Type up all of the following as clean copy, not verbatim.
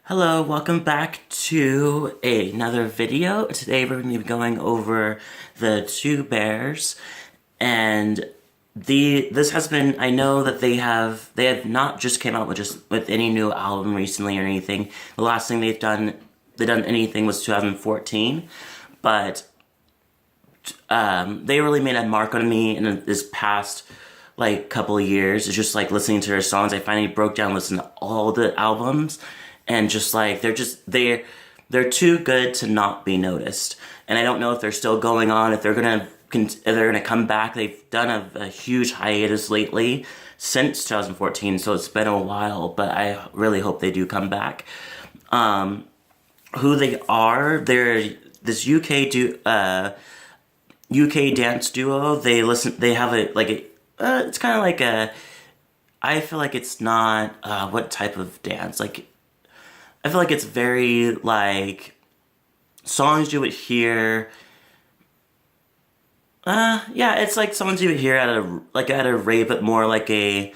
Hello, welcome back to another video. Today we're going to be going over the Two Bears, and this has been. I know that they have not just came out with any new album recently or anything. The last thing they done anything was 2014, but they really made a mark on me in this past like couple of years. It's just like listening to their songs. I finally broke down, listened to all the albums, and just like they're too good to not be noticed. And I don't know if they're still going on, if they're gonna come back. They've done a huge hiatus lately since 2014, so it's been a while. But I really hope they do come back. Who they are? They're this UK dance duo. They have it's kind of like a. I feel like it's not what type of dance. Like I feel like it's very like songs you would hear. Yeah, it's like songs you would hear at a rave, but more like the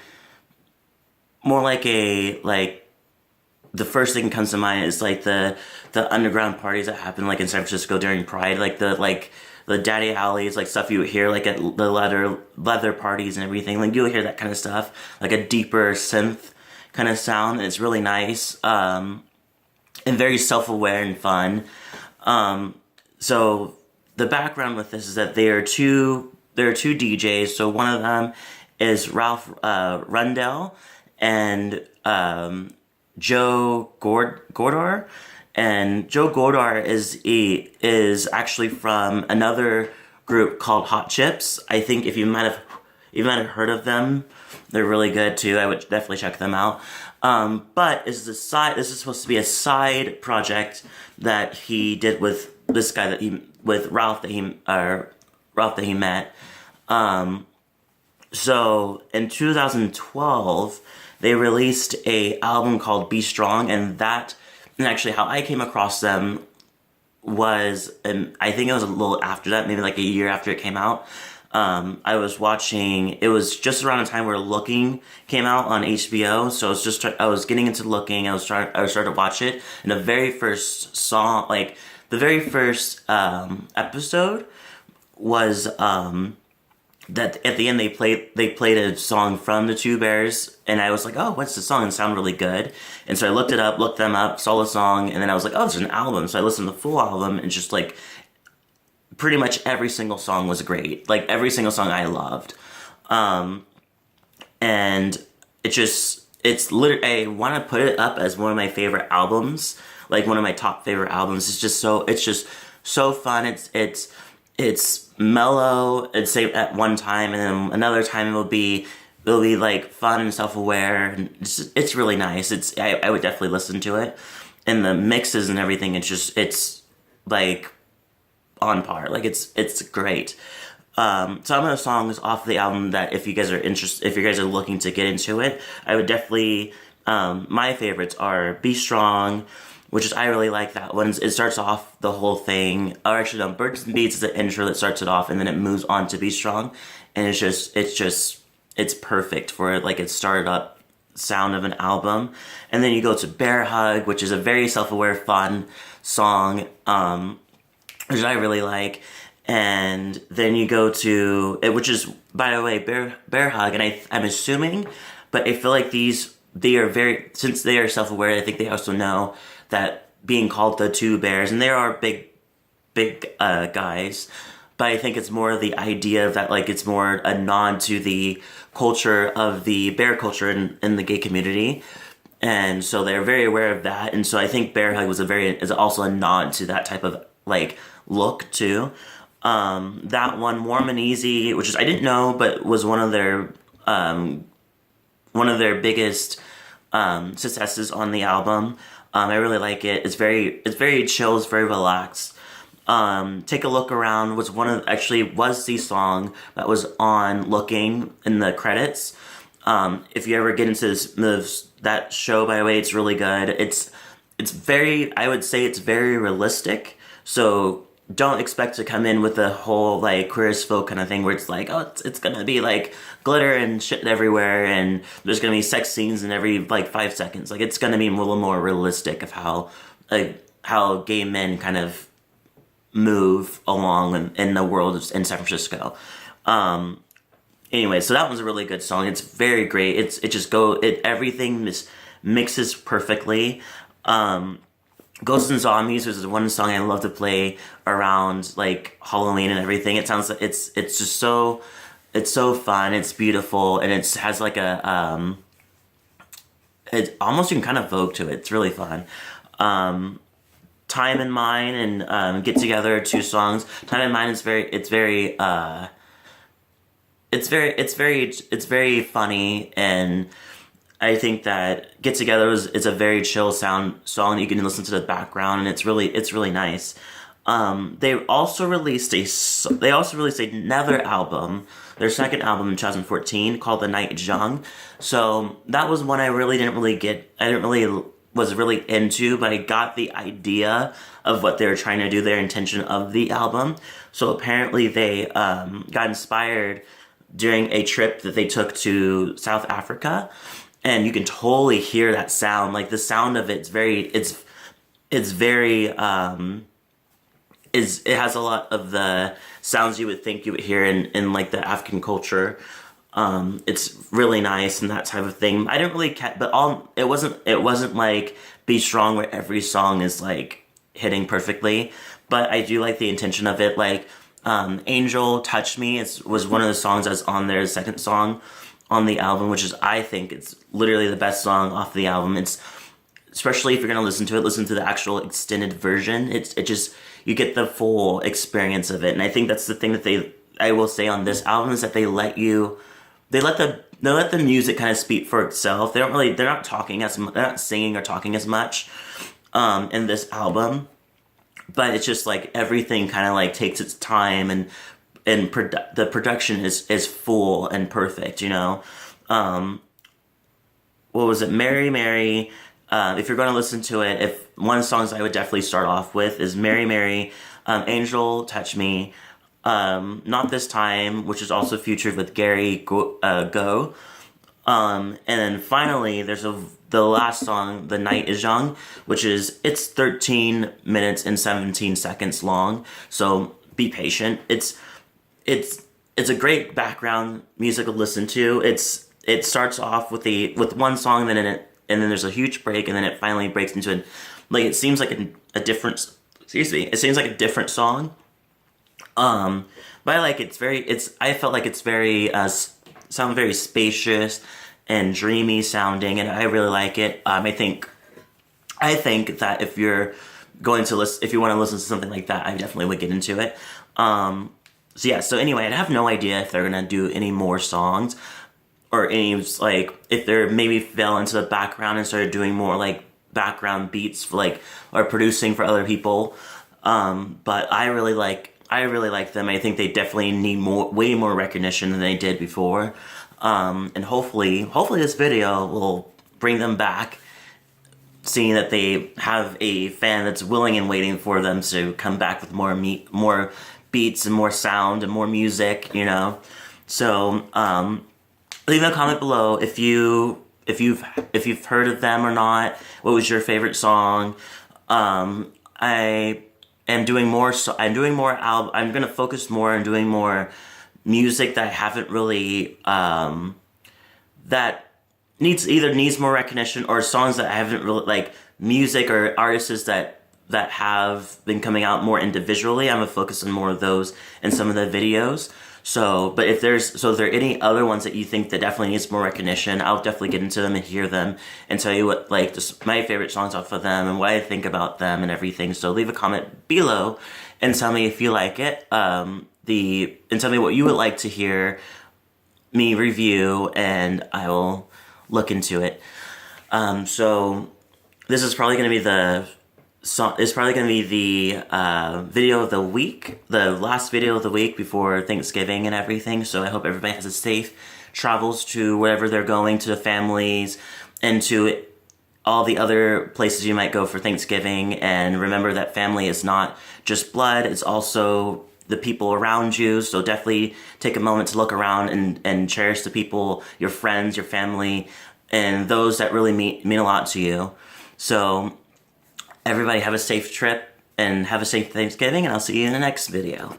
first thing that comes to mind is like the underground parties that happen like in San Francisco during Pride, like the daddy alleys, like stuff you would hear like at the leather parties and everything. Like you'll hear that kind of stuff, like a deeper synth kind of sound. It's really nice, and very self-aware and fun. So the background with this is that there are two DJs. So one of them is Ralph Rundell and Joe Gordor. And Joe Gordar is actually from another group called Hot Chips. I think if you might have heard of them, they're really good too. I would definitely check them out. But this is supposed to be a side project that he did with this guy with Ralph that he met. So in 2012, they released a album called Be Strong, and actually how I came across them was, and I think it was a little after that, maybe like a year after it came out. I was watching. It was just around the time where Looking came out on HBO, so I was getting into Looking. I was starting to watch it, and the very first song, like the very first episode, was that at the end they played a song from the Two Bears, and I was like, oh, what's the song? And it sounded really good, and so I looked them up, saw the song, and then I was like, oh, it's an album. So I listened to the full album, and just like pretty much every single song was great. Like every single song I loved, and it's literally, I want to put it up as one of my favorite albums, like one of my top favorite albums. It's just so fun. It's mellow, I'd say, at one time, and then another time it'll be like fun and self-aware, and it's really nice. I would definitely listen to it, and the mixes and everything. It's like on par. Like it's great. Some of the songs off the album that if you guys are looking to get into it, I would definitely. My favorites are Be Strong, which is, I really like that one. It starts off the whole thing, or actually no, Birds and Beats is the intro that starts it off, and then it moves on to Be Strong, and it's perfect for like its started up sound of an album. And then you go to Bear Hug, which is a very self-aware, fun song, which I really like. And then you go to it, which is, by the way, Bear Hug, and I'm assuming, but I feel like since they are self-aware, I think they also know that being called the Two Bears, and they are big guys, but I think it's more the idea of that, like it's more a nod to the culture of the bear culture in the gay community, and so they're very aware of that, and so I think Bear Hug is also a nod to that type of like look too. That one, Warm and Easy, which is, I didn't know, but was one of their biggest successes on the album. I really like it. It's very chill. It's very relaxed. Take a Look Around was was the song that was on Looking in the credits. If you ever get into that show, by the way, it's really good. I would say it's very realistic. So don't expect to come in with the whole like Queer as Folk kind of thing where it's like, oh, it's gonna be like glitter and shit everywhere and there's gonna be sex scenes in every like 5 seconds. Like it's gonna be a little more realistic of how gay men kind of move along in the world in San Francisco. Anyway, so that one's a really good song. It's very great. Everything just mixes perfectly. Ghosts and Zombies is one song I love to play around like Halloween and everything. It sounds like it's just so it's so fun. It's beautiful and it has like it almost you can kind of vogue to it. It's really fun. Time in Mine and Get Together are two songs. Time in Mine is it's very funny, and I think that Get Together is a very chill song that you can listen to the background, and it's really nice. They also released another album, their second album in 2014 called The Night Is Young. So that was one I didn't really was really into, but I got the idea of what they were trying to do, their intention of the album. So apparently they got inspired during a trip that they took to South Africa, and you can totally hear that sound. Like the sound of it it has a lot of the sounds you would think you would hear in like the African culture. It's really nice and that type of thing. I didn't really it wasn't like Be Strong where every song is like hitting perfectly, but I do like the intention of it. Like Angel Touch Me was one of the songs that's on their second song on the album, which is, I think it's literally the best song off the album. It's, especially if you're going to listen to the actual extended version, it just, you get the full experience of it. And I think that's the thing that I will say on this album is that they let the music kind of speak for itself. They're not they're not singing or talking as much in this album, but it's just like everything kind of like takes its time, and the production is full and perfect, you know. What was it? Mary Mary. If you're going to listen to it, if one of the songs I would definitely start off with is Mary Mary, Angel Touch Me, Not This Time, which is also featured with Gary Go. And then finally, there's the last song, The Night Is Young, which it's 13 minutes and 17 seconds long. So be patient. It's a great background music to listen to. It starts off with one song, and then there's a huge break, and then it finally breaks into it seems like a different. Excuse me. It seems like a different song. But I felt like it's very sound very spacious and dreamy sounding, and I really like it. I think that if you want to listen to something like that, I definitely would get into it. So anyway, I have no idea if they're gonna do any more songs, or any, like, if they're maybe fell into the background and started doing more like background beats for, like, or producing for other people. But I really like them. I think they definitely need way more recognition than they did before. And hopefully this video will bring them back, seeing that they have a fan that's willing and waiting for them to come back with more beats and more sound and more music, you know. So leave a comment below if you've heard of them or not. What was your favorite song? I'm gonna focus more on doing more music that I haven't really that needs more recognition, or songs that I haven't really, like, music or artists that have been coming out more individually. I'm gonna focus on more of those in some of the videos. So, but if there are any other ones that you think that definitely needs more recognition, I'll definitely get into them and hear them and tell you what, like, just my favorite songs off of them and what I think about them and everything. So leave a comment below and tell me if you like it. And tell me what you would like to hear me review, and I will look into it. So this is probably going to be the video of the week, the last video of the week before Thanksgiving and everything. So I hope everybody has a safe travels to wherever they're going, to the families, and to all the other places you might go for Thanksgiving, and remember that family is not just blood, it's also the people around you. So definitely take a moment to look around and cherish the people, your friends, your family, and those that really mean a lot to you. So everybody have a safe trip and have a safe Thanksgiving, and I'll see you in the next video.